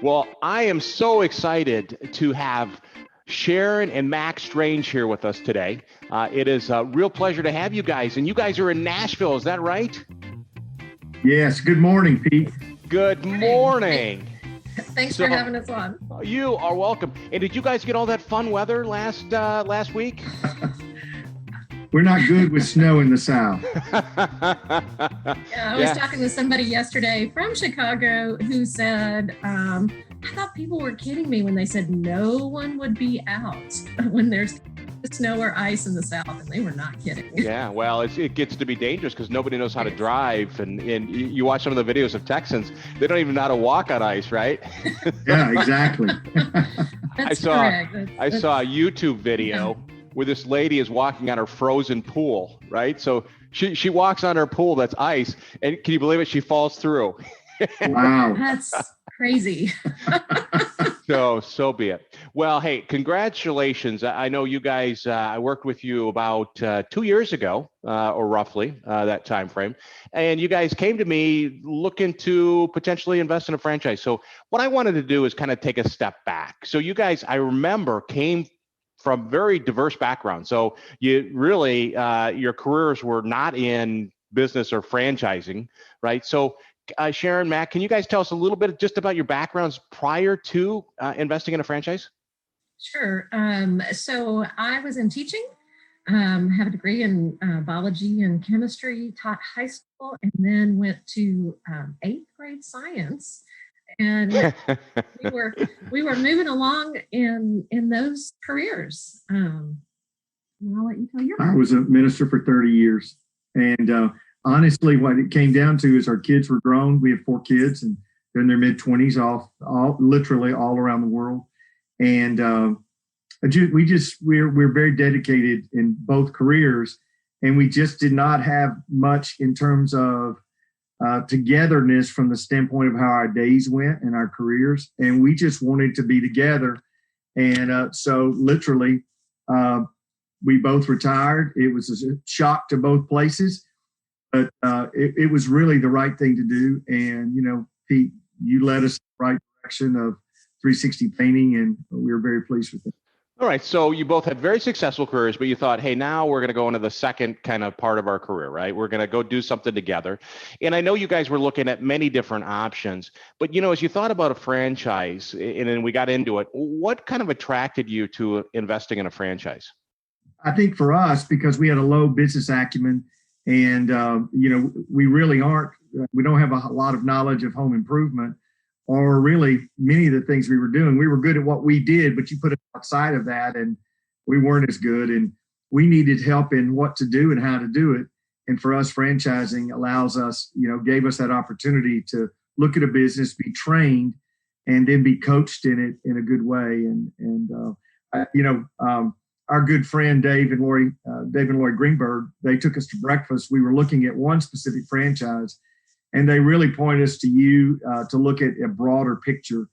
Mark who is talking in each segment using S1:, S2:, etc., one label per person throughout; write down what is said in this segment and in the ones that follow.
S1: Well, I am so excited to have Sharon and Mack Strange here with us today. It is a real pleasure to have you guys. And you guys are in Nashville, is that right?
S2: Yes. Good morning, Pete.
S1: Good morning.
S3: Thanks for having us on.
S1: You are welcome. And did you guys get all that fun weather last week?
S2: We're not good with snow in the South.
S3: I was talking to somebody yesterday from Chicago who said, I thought people were kidding me when they said no one would be out when there's snow or ice in the South, and they were not kidding.
S1: Yeah, well, it gets to be dangerous because nobody knows how to drive, and you watch some of the videos of Texans, they don't even know how to walk on ice, right?
S2: Yeah, exactly.
S3: That's correct.
S1: I saw a YouTube video where this lady is walking on her frozen pool, right? So she walks on her pool that's ice, and can you believe it? She falls through.
S2: Wow.
S3: That's crazy.
S1: So be it. Well, hey, congratulations. I know you guys, I worked with you about 2 years ago, or roughly that time frame. And you guys came to me looking to potentially invest in a franchise. So what I wanted to do is kind of take a step back. So you guys, I remember, came from very diverse backgrounds. So you really, your careers were not in business or franchising, right? So Sharon, Mack, can you guys tell us a little bit just about your backgrounds prior to investing in a franchise?
S3: Sure. So I was in teaching, have a degree in biology and chemistry, taught high school, and then went to 8th grade science. And we were moving along in those careers. I'll let you tell your.
S2: I was a minister for 30 years. And honestly, what it came down to is our kids were grown. We have 4 kids, and they're in their mid-20s, literally all around the world. And we're very dedicated in both careers, and we just did not have much in terms of togetherness from the standpoint of how our days went and our careers. And we just wanted to be together. And so literally, we both retired. It was a shock to both places, but it was really the right thing to do. And, Pete, you led us in the right direction of 360 painting, and we were very pleased with it.
S1: All right. So you both had very successful careers, but you thought, hey, now we're going to go into the second kind of part of our career, right? We're going to go do something together. And I know you guys were looking at many different options, but, as you thought about a franchise and then we got into it, what kind of attracted you to investing in a franchise?
S2: I think for us, because we had a low business acumen and, we really we don't have a lot of knowledge of home improvement or really many of the things we were doing. We were good at what we did, but you put us outside of that and we weren't as good. And we needed help in what to do and how to do it. And for us, franchising allows us, gave us that opportunity to look at a business, be trained, and then be coached in it in a good way. Our good friend Dave and Lori Greenberg, they took us to breakfast. We were looking at one specific franchise, and they really pointed us to you to look at a broader picture.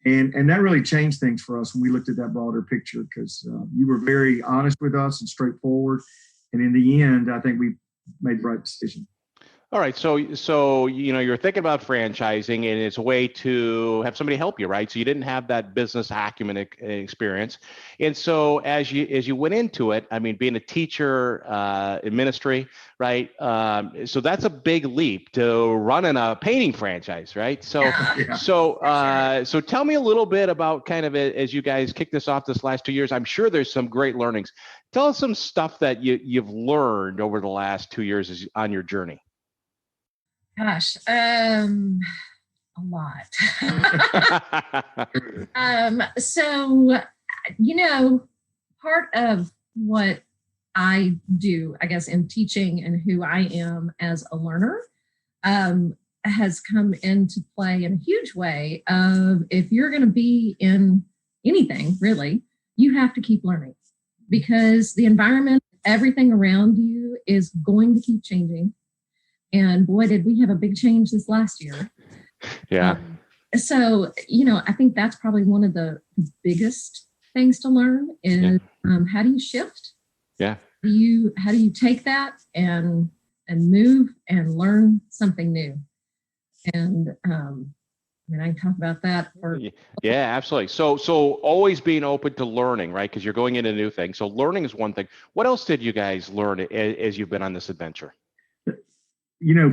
S2: And that really changed things for us when we looked at that broader picture, because you were very honest with us and straightforward. And in the end, I think we made the right decision.
S1: All right. So, you're thinking about franchising, and it's a way to have somebody help you, right? So you didn't have that business acumen experience. And so as you went into it, I mean, being a teacher in ministry, right? So that's a big leap to running a painting franchise, right? So, so tell me a little bit about kind of as you guys kick this off this last 2 years. I'm sure there's some great learnings. Tell us some stuff that you've learned over the last 2 years on your journey.
S3: Gosh, a lot. So, part of what I do, I guess, in teaching and who I am as a learner, has come into play in a huge way of if you're going to be in anything, really, you have to keep learning, because the environment, everything around you is going to keep changing. And boy, did we have a big change this last year.
S1: Yeah.
S3: So, I think that's probably one of the biggest things to learn is how do you shift?
S1: Yeah.
S3: How do you take that and move and learn something new? And mean, I can talk about that for.
S1: Yeah, absolutely. So always being open to learning, right? Because you're going into new things. So learning is one thing. What else did you guys learn as you've been on this adventure?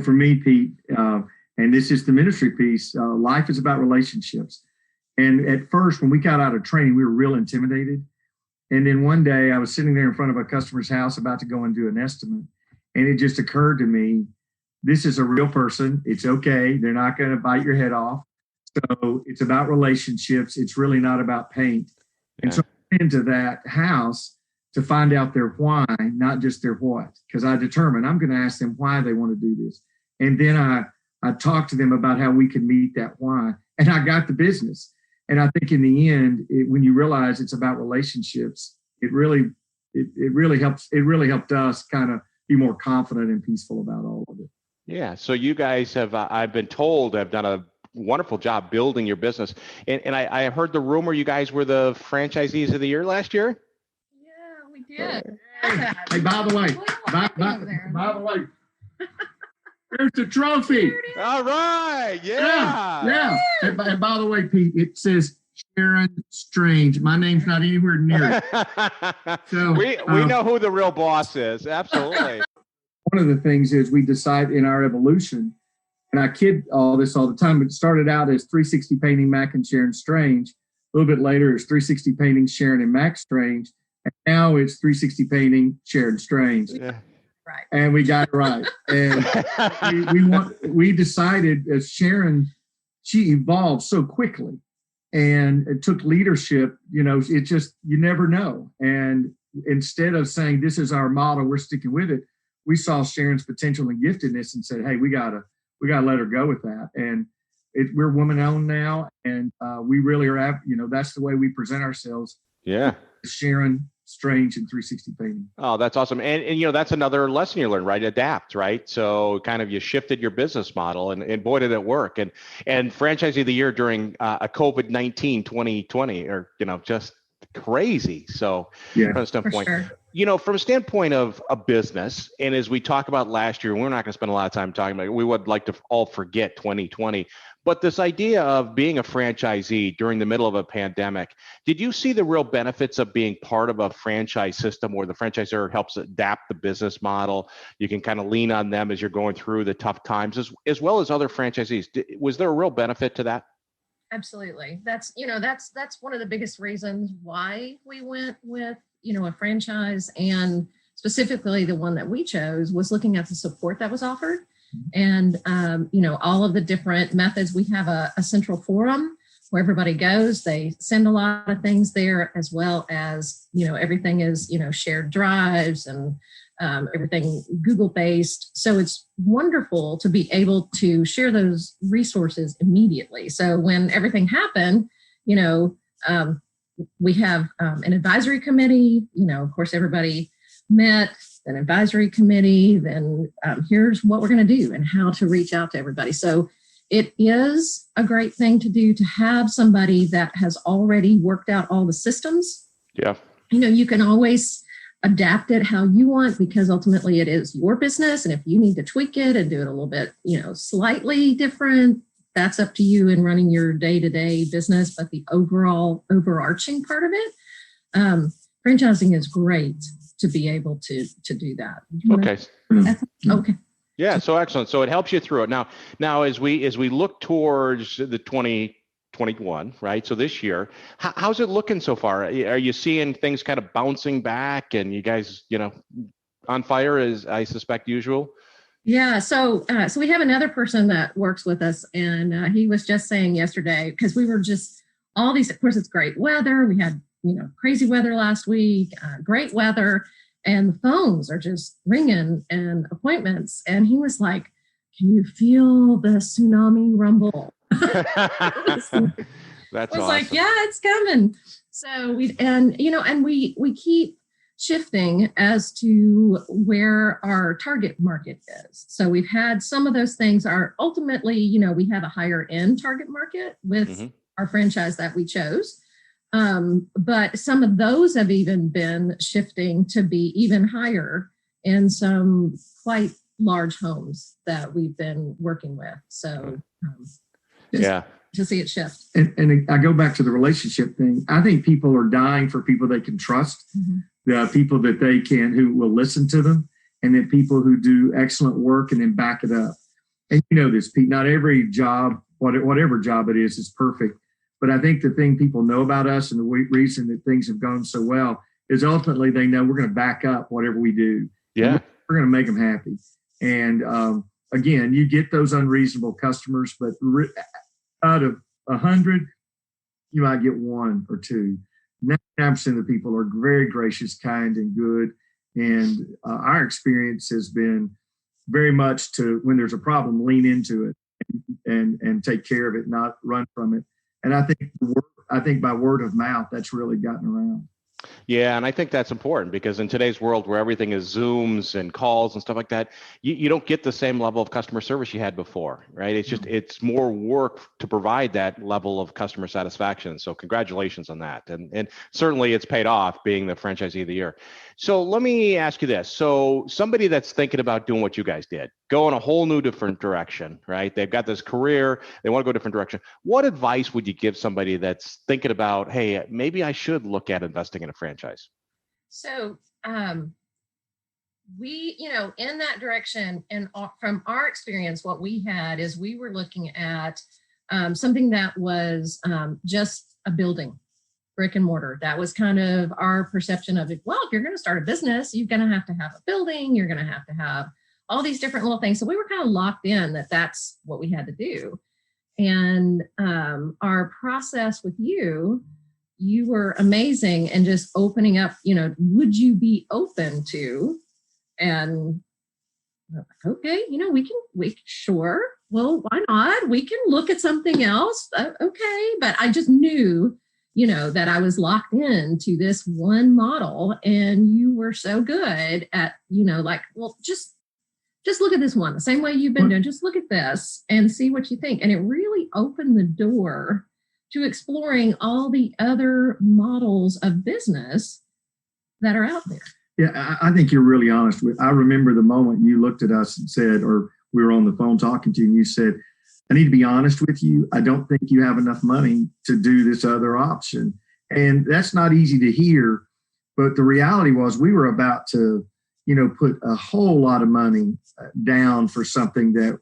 S2: For me, Pete, and this is the ministry piece, life is about relationships. And at first, when we got out of training, we were real intimidated. And then one day I was sitting there in front of a customer's house about to go and do an estimate. And it just occurred to me, this is a real person. It's okay. They're not going to bite your head off. So it's about relationships. It's really not about paint. And so I went into that house to find out their why, not just their what, because I determined I'm going to ask them why they want to do this. And then I talked to them about how we could meet that why. And I got the business. And I think in the end, when you realize it's about relationships, it really helped us kind of be more confident and peaceful about all of it.
S1: Yeah. So you guys have, I've been told, have done a wonderful job building your business. And I heard the rumor you guys were the franchisees of the year last year.
S3: Yeah, we did.
S2: Hey, by the way, there's the trophy.
S1: All right. Yeah.
S2: And by the way, Pete, it says Sharon Strange. My name's not anywhere near it. So
S1: we know who the real boss is. Absolutely.
S2: One of the things is we decide in our evolution, and I kid all this all the time, but it started out as 360 Painting Mack and Sharon Strange. A little bit later, it's 360 Painting Sharon and Mack Strange. And now it's 360 Painting Sharon Strange.
S1: Yeah.
S3: Right.
S2: And we got it right. And we decided, as Sharon, she evolved so quickly and it took leadership, it just, you never know. And instead of saying, this is our model, we're sticking with it, we saw Sharon's potential and giftedness and said, hey, we gotta let her go with that. And we're woman owned now. And we really are, that's the way we present ourselves.
S1: Yeah.
S2: Sharon Strange and 360 Painting.
S1: Oh, that's awesome. And that's another lesson you learned, right? Adapt, right? So kind of you shifted your business model and boy, did it work. And franchisee of the year during a COVID-19 2020 or, just crazy. So
S2: yeah,
S1: from a standpoint,
S3: sure.
S1: From a standpoint of a business, and as we talk about last year, we're not going to spend a lot of time talking about it. We would like to all forget 2020. But this idea of being a franchisee during the middle of a pandemic, did you see the real benefits of being part of a franchise system where the franchisor helps adapt the business model? You can kind of lean on them as you're going through the tough times, as well as other franchisees. Was there a real benefit to that?
S3: Absolutely. That's one of the biggest reasons why we went with, a franchise, and specifically the one that we chose was looking at the support that was offered. And, all of the different methods. We have a central forum where everybody goes. They send a lot of things there, as well as, everything is, shared drives and everything Google based. So it's wonderful to be able to share those resources immediately. So when everything happened, we have an advisory committee, of course, everybody met, an advisory committee, then here's what we're going to do and how to reach out to everybody. So it is a great thing to do, to have somebody that has already worked out all the systems.
S1: Yeah.
S3: You can always adapt it how you want, because ultimately it is your business. And if you need to tweak it and do it a little bit, slightly different, that's up to you in running your day-to-day business. But the overarching part of it, franchising is great to be able to do that.
S1: Okay.
S3: Okay.
S1: Yeah. So excellent. So it helps you through it. Now as we look towards the 2021, right? So this year, how's it looking so far? Are you seeing things kind of bouncing back and you guys, on fire, as I suspect usual?
S3: Yeah. So we have another person that works with us, and he was just saying yesterday, because we were just all these, of course, it's great weather. We had, crazy weather last week, great weather, and the phones are just ringing and appointments. And he was like, can you feel the tsunami rumble?
S1: That's awesome.
S3: Like, yeah, it's coming. So we keep shifting as to where our target market is. So we've had some of those things are ultimately, we have a higher end target market with our franchise that we chose. But some of those have even been shifting to be even higher in some quite large homes that we've been working with. So
S1: yeah.
S3: to see it shift.
S2: And I go back to the relationship thing. I think people are dying for people they can trust, the people that who will listen to them, and then people who do excellent work and then back it up. And you know this, Pete, not every job, whatever job it is perfect. But I think the thing people know about us and the reason that things have gone so well is ultimately they know we're going to back up whatever we do.
S1: Yeah.
S2: We're going to make them happy. And again, you get those unreasonable customers, but out of 100, you might get one or two. 99% of the people are very gracious, kind, and good. And our experience has been very much to, when there's a problem, lean into it and take care of it, not run from it. And I think by word of mouth, that's really gotten around.
S1: Yeah, and I think that's important because in today's world where everything is Zooms and calls and stuff like that, you don't get the same level of customer service you had before, right? It's just, it's more work to provide that level of customer satisfaction. So congratulations on that. And certainly it's paid off being the franchisee of the year. So let me ask you this. So somebody that's thinking about doing what you guys did, go in a whole new different direction, right? They've got this career, they want to go a different direction. What advice would you give somebody that's thinking about, hey, maybe I should look at investing in a franchise?
S3: So we, in that direction, and from our experience, what we had is we were looking at something that was just a building, brick and mortar. That was kind of our perception of it. Well, if you're going to start a business, you're going to have a building, you're going to have all these different little things. So we were kind of locked in that that's what we had to do. And our process with you were amazing and just opening up, would you be open to? And okay, we can, sure. Well, why not? We can look at something else. Okay. But I just knew, that I was locked into this one model, and you were so good at, well, just look at this one, the same way you've been doing, just look at this and see what you think. And it really opened the door to exploring all the other models of business that are out there.
S2: Yeah, I think you're really honest. I remember the moment you looked at us and said, or we were on the phone talking to you, and you said, I need to be honest with you. I don't think you have enough money to do this other option. And that's not easy to hear. But the reality was we were about to, put a whole lot of money down for something that,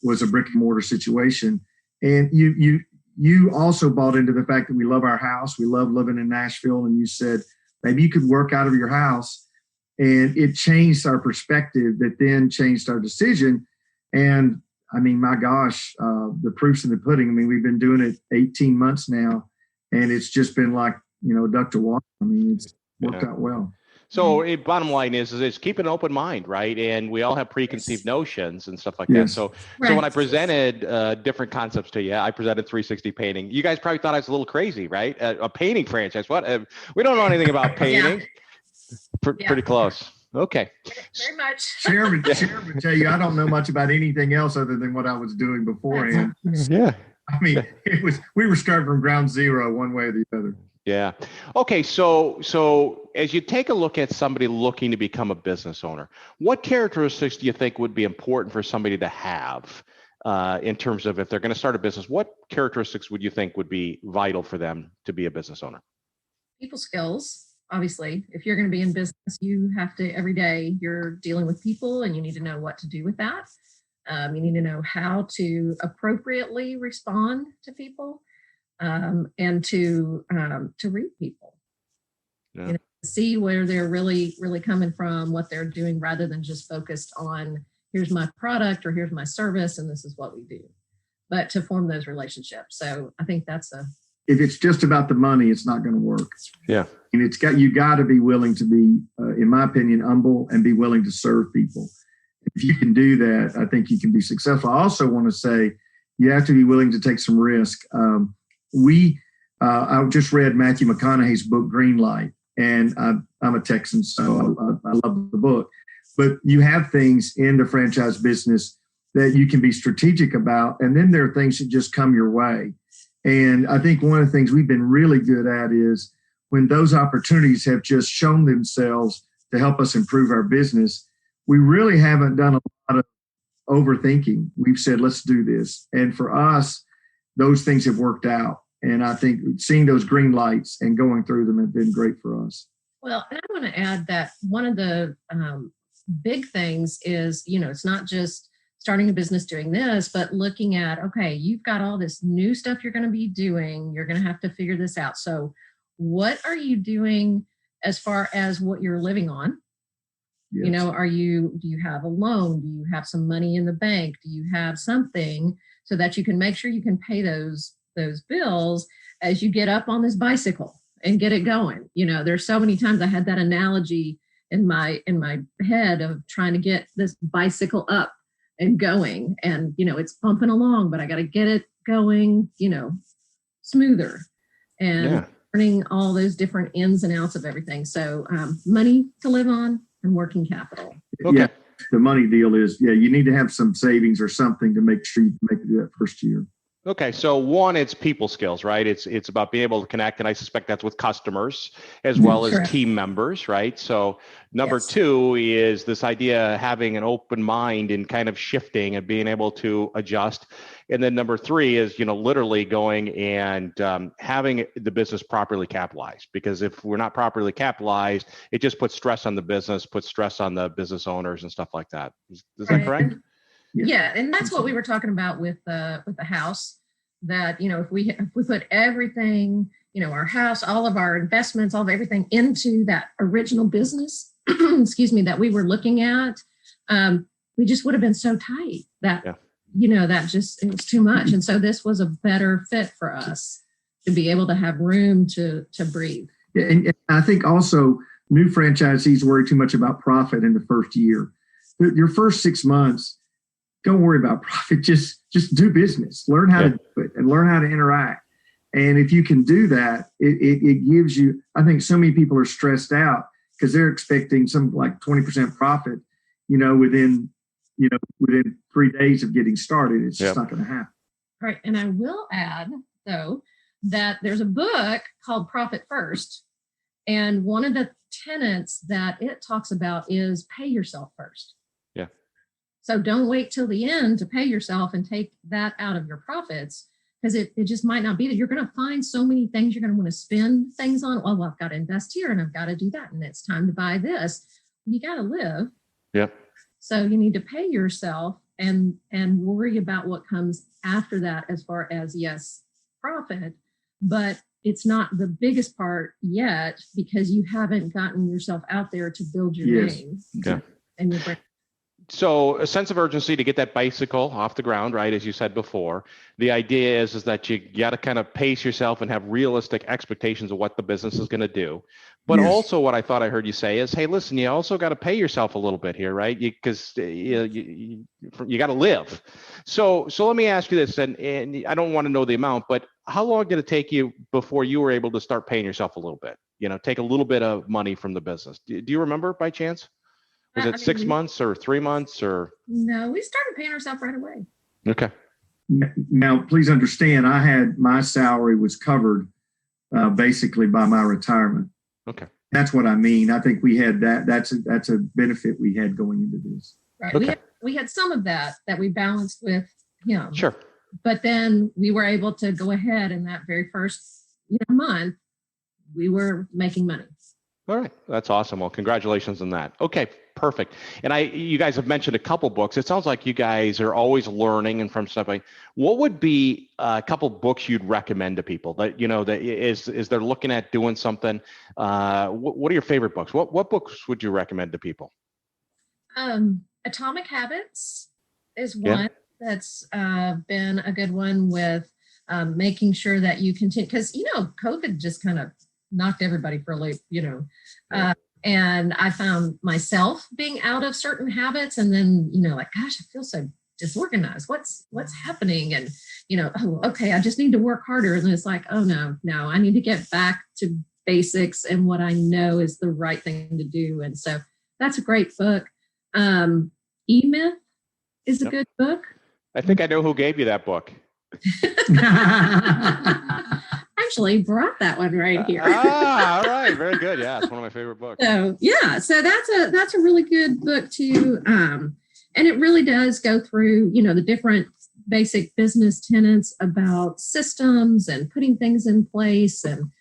S2: was a brick and mortar situation. And you also bought into the fact that we love our house. We love living in Nashville. And you said, maybe you could work out of your house. And it changed our perspective, that then changed our decision. And I mean, my gosh, the proof's in the pudding. I mean, we've been doing it 18 months now, and it's just been like, a duck to water. I mean, it's worked out well.
S1: So bottom line is keep an open mind, right? And we all have preconceived notions and stuff like that. So when I presented different concepts to you, I presented 360 painting. You guys probably thought I was a little crazy, right? A painting franchise. What? We don't know anything about painting. Pretty close. Okay.
S3: Very much.
S2: Sharon would tell you, I don't know much about anything else other than what I was doing beforehand.
S1: Yeah.
S2: I mean, we were starting from ground zero one way or the other.
S1: Yeah. Okay. So as you take a look at somebody looking to become a business owner, what characteristics do you think would be important for somebody to have in terms of if they're going to start a business? What characteristics would you think would be vital for them to be a business owner?
S3: People skills. Obviously, if you're going to be in business, you have to, every day you're dealing with people, and you need to know what to do with that. You need to know how to appropriately respond to people, and to read people.
S1: Yeah.
S3: See where they're really, really coming from, what they're doing, rather than just focused on here's my product or here's my service and this is what we do. But to form those relationships. So I think that's
S2: if it's just about the money, it's not going to work.
S1: Yeah.
S2: And you got to be willing to be, in my opinion, humble and be willing to serve people. If you can do that, I think you can be successful. I also want to say you have to be willing to take some risk. I just read Matthew McConaughey's book, Green Light, and I'm a Texan, so I love the book. But you have things in the franchise business that you can be strategic about, and then there are things that just come your way. And I think one of the things we've been really good at is when those opportunities have just shown themselves to help us improve our business, we really haven't done a lot of overthinking. We've said, let's do this. And for us, those things have worked out. And I think seeing those green lights and going through them have been great for us.
S3: Well, and I want to add that one of the big things is, it's not just starting a business doing this, but looking at, okay, you've got all this new stuff you're going to be doing. You're going to have to figure this out. So what are you doing as far as what you're living on? Yes. Do you have a loan? Do you have some money in the bank? Do you have something so that you can make sure you can pay those bills as you get up on this bicycle and get it going? There's so many times I had that analogy in my head of trying to get this bicycle up and going, and it's bumping along, but I got to get it going, smoother, and learning all those different ins and outs of everything. So money to live on and working capital.
S1: Okay.
S2: Yeah, the money deal is, you need to have some savings or something to make sure you can make it that first year.
S1: Okay, so one, it's people skills, right? It's about being able to connect, and I suspect that's with customers as well as team members, right? So number two is this idea of having an open mind and kind of shifting and being able to adjust. And then number three is, literally going and having the business properly capitalized, because if we're not properly capitalized, it just puts stress on the business, puts stress on the business owners and stuff like that. Is that correct?
S3: Yeah, and that's what we were talking about with the house. That if we put everything, our house, all of our investments, all of everything into that original business, excuse me, that we were looking at, we just would have been so tight that that just, it was too much. And so this was a better fit for us to be able to have room to breathe.
S2: Yeah, and I think also new franchisees worry too much about profit in the first year. Your first 6 months. Don't worry about profit. Just do business. Learn how to do it and learn how to interact. And if you can do that, it gives you. I think so many people are stressed out because they're expecting some like 20% profit. Within 3 days of getting started, it's just not going to happen.
S3: Right. And I will add though that there's a book called Profit First, and one of the tenets that it talks about is pay yourself first. So don't wait till the end to pay yourself and take that out of your profits, because it just might not be that. You're going to find so many things you're going to want to spend things on. Well, I've got to invest here and I've got to do that. And it's time to buy this. You got to live.
S1: Yep.
S3: So you need to pay yourself and worry about what comes after that as far as, yes, profit, but it's not the biggest part yet because you haven't gotten yourself out there to build your name and your brand.
S1: So a sense of urgency to get that bicycle off the ground, right? As you said before, the idea is that you got to kind of pace yourself and have realistic expectations of what the business is going to do. But also what I thought I heard you say is, hey, listen, you also got to pay yourself a little bit here, right? Because you got to live. So let me ask you this, and I don't want to know the amount, but how long did it take you before you were able to start paying yourself a little bit? Take a little bit of money from the business. Do you remember by chance? Was it 6 months or 3 months or?
S3: No, we started paying ourselves right away.
S1: Okay.
S2: Now, please understand, my salary was covered basically by my retirement.
S1: Okay.
S2: That's what I mean. I think we had that. That's a benefit we had going into this.
S3: Right.
S1: Okay.
S3: We had some of that we balanced with him.
S1: Sure.
S3: But then we were able to go ahead in that very first month, we were making money.
S1: All right. That's awesome. Well, congratulations on that. Okay, perfect. And you guys have mentioned a couple books. It sounds like you guys are always learning and from stuff. What would be a couple books you'd recommend to people that, that is they're looking at doing something? What are your favorite books? What books would you recommend to people?
S3: Atomic Habits is one that's been a good one with making sure that you continue, because, COVID just kind of knocked everybody for a loop, and I found myself being out of certain habits, and then, gosh, I feel so disorganized. What's happening? And, okay, I just need to work harder. And it's like, oh no, I need to get back to basics and what I know is the right thing to do. And so that's a great book. E-Myth is a good book.
S1: I think I know who gave you that book.
S3: Actually brought that one right here.
S1: All right, very good. Yeah, it's one of my favorite books.
S3: So that's a really good book too, and it really does go through the different basic business tenets about systems and putting things in place. And,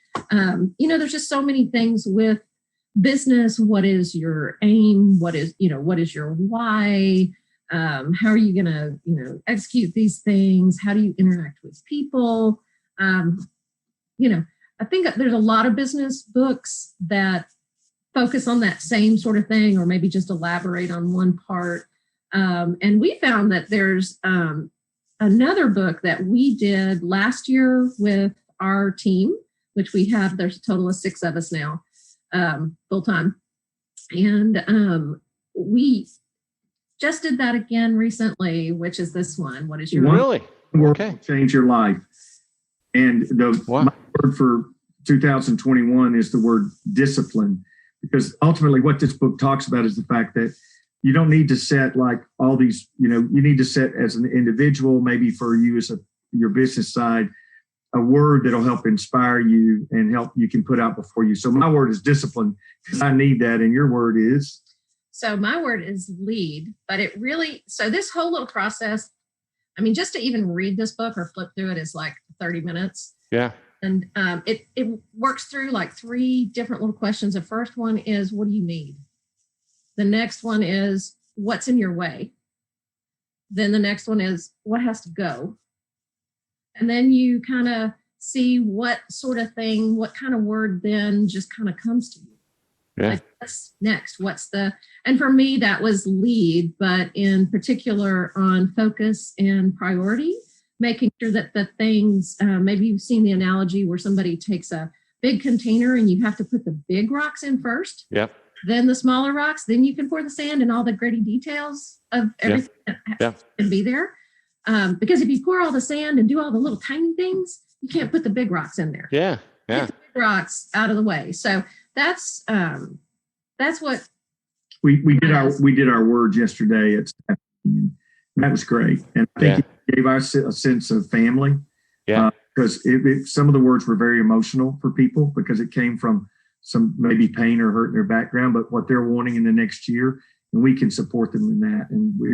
S3: there's just so many things with business. What is your aim? What is your why? How are you going to, execute these things? How do you interact with people? I think there's a lot of business books that focus on that same sort of thing, or maybe just elaborate on one part. And we found that there's another book that we did last year with our team, which there's a total of 6 of us now, full time. And we just did that again recently, which is this one. What is your
S1: really?
S2: Okay. Change your life. And my word for 2021 is the word discipline, because ultimately what this book talks about is the fact that you don't need to set like all these, you need to set as an individual, maybe for you as your business side, a word that'll help inspire you and help you can put out before you. So my word is discipline, because I need that. And your word is?
S3: So my word is lead, but so this whole little process, just to even read this book or flip through it is like 30 minutes.
S1: Yeah.
S3: And it works through like 3 different little questions. The first one is, what do you need? The next one is, what's in your way? Then the next one is, what has to go? And then you kind of see what sort of thing, what kind of word then just kind of comes to you.
S1: Yeah.
S3: Like, what's next? And for me, that was lead, but in particular on focus and priority, making sure that the things, maybe you've seen the analogy where somebody takes a big container and you have to put the big rocks in first.
S1: Yep.
S3: Then the smaller rocks, then you can pour the sand and all the gritty details of everything that can be there. Because if you pour all the sand and do all the little tiny things, you can't put the big rocks in there.
S1: Yeah.
S3: Get the big rocks out of the way. So that's what
S2: we did our words yesterday at staff meeting, and that was great. And I think it gave us a sense of family.
S1: Yeah.
S2: Because some of the words were very emotional for people because it came from some maybe pain or hurt in their background, but what they're wanting in the next year, and we can support them in that. And we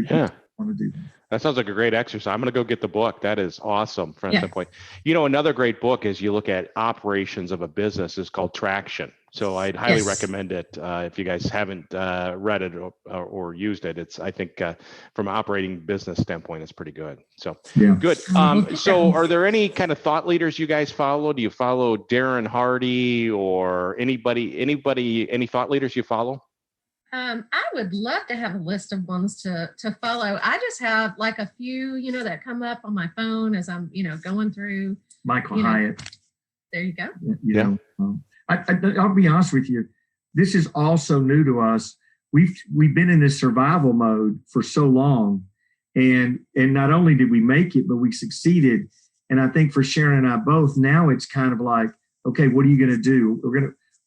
S2: want to do that.
S1: That sounds like a great exercise. I'm going to go get the book. That is awesome from that point. Another great book as you look at operations of a business is called Traction. So I'd highly recommend it if you guys haven't read it or used it. It's, I think, from an operating business standpoint, it's pretty good. So good. So are there any kind of thought leaders you guys follow? Do you follow Darren Hardy or anybody, any thought leaders you follow?
S3: I would love to have a list of ones to follow. I just have like a few, that come up on my phone as I'm, going through.
S2: Michael Hyatt.
S3: There you go.
S2: I'll be honest with you. This is also new to us. We've been in this survival mode for so long, and not only did we make it, but we succeeded. And I think for Sharon and I both, now it's kind of like, okay, what are you going to do?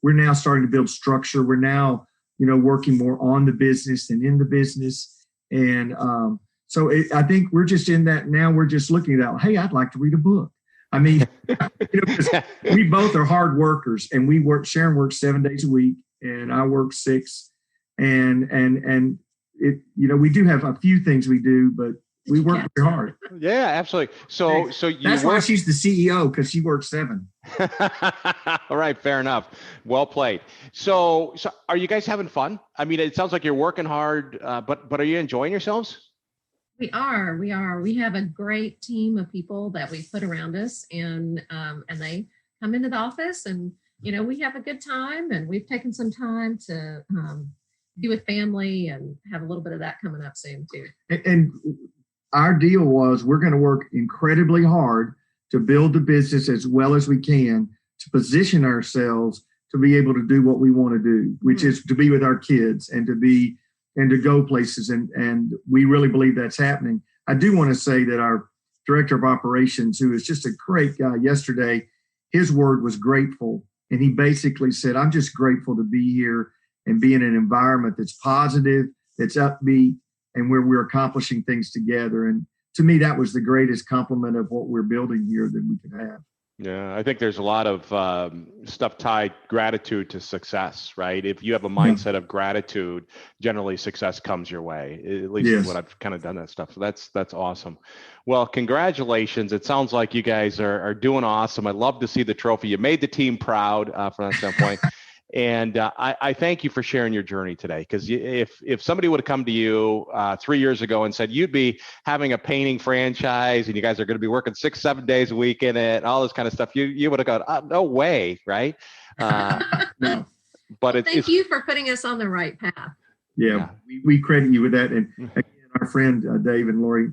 S2: We're now starting to build structure. We're now working more on the business than in the business. And I think we're just in that now. We're just looking at, hey, I'd like to read a book. I mean, we both are hard workers, and Sharon works 7 days a week and I work 6. And it, we do have a few things we do, but we work very hard.
S1: Yeah, absolutely. So
S2: that's why she's the CEO, because she works 7.
S1: All right, fair enough. Well played. So are you guys having fun? I mean, it sounds like you're working hard, but are you enjoying yourselves?
S3: We are. We have a great team of people that we put around us, and they come into the office, and we have a good time, and we've taken some time to be with family and have a little bit of that coming up soon too.
S2: And our deal was we're going to work incredibly hard to build the business as well as we can to position ourselves to be able to do what we want to do, which is to be with our kids and to go places. And we really believe that's happening. I do want to say that our director of operations, who is just a great guy, yesterday, his word was grateful. And he basically said, I'm just grateful to be here and be in an environment that's positive, that's upbeat, and where we're accomplishing things together. And to me, that was the greatest compliment of what we're building here that we could have.
S1: Yeah, I think there's a lot of stuff tied gratitude to success, right? If you have a mindset of gratitude, generally success comes your way. At least
S2: Yes.
S1: what I've kind of done that stuff. So that's awesome. Well, congratulations. It sounds like you guys are doing awesome. I love to see the trophy. You made the team proud from that standpoint. And I thank you for sharing your journey today. Because if somebody would have come to you 3 years ago and said you'd be having a painting franchise and you guys are going to be working 6-7 days a week in it, all this kind of stuff, you would have gone, no way, right?
S2: No.
S1: But
S3: thank you for putting us on the right path.
S2: Yeah. We credit you with that. And again, our friend Dave and Lori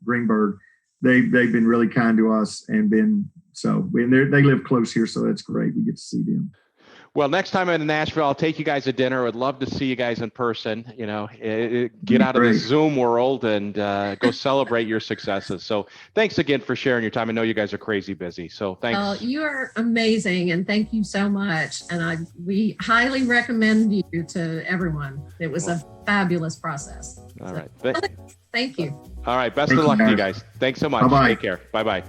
S2: Greenberg, they've been really kind to us and they live close here, so that's great. We get to see them.
S1: Well, next time I'm in Nashville, I'll take you guys to dinner. I would love to see you guys in person. Get out of the Zoom world and go celebrate your successes. So thanks again for sharing your time. I know you guys are crazy busy. So thanks.
S3: You are amazing. And thank you so much. And we highly recommend you to everyone. It was a fabulous process.
S1: All right.
S3: Thank you.
S1: All right. Best of luck to you guys. Thanks so much.
S2: Bye-bye.
S1: Take care. Bye-bye.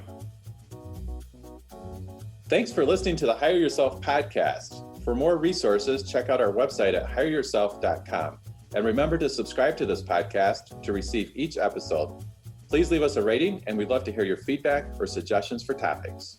S4: Thanks for listening to the Hire Yourself podcast. For more resources, check out our website at hireyourself.com. And remember to subscribe to this podcast to receive each episode. Please leave us a rating, and we'd love to hear your feedback or suggestions for topics.